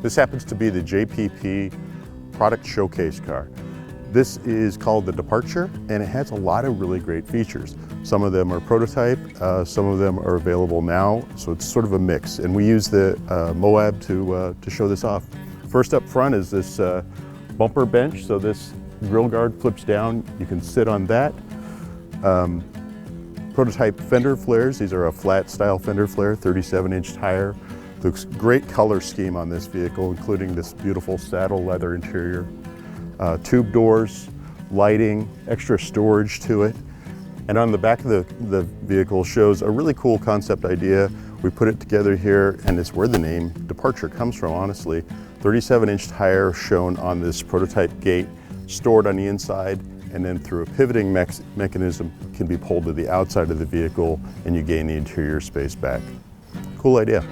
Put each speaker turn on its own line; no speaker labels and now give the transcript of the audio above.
This happens to be the JPP product showcase car. This is called the Departure, and it has a lot of really great features. Some of them are prototype, some of them are available now, so it's sort of a mix. And we use the Moab to show this off. First up front is this bumper bench, so this grill guard flips down. You can sit on that. Prototype fender flares. These are a flat style fender flare, 37-inch tire. Looks great color scheme on this vehicle, including this beautiful saddle leather interior. Tube doors, lighting, extra storage to it. And on the back of the vehicle shows a really cool concept idea. We put it together here, and it's where the name Departure comes from, honestly. 37-inch tire shown on this prototype gate, stored on the inside, and then through a pivoting mechanism can be pulled to the outside of the vehicle, and you gain the interior space back. Cool idea.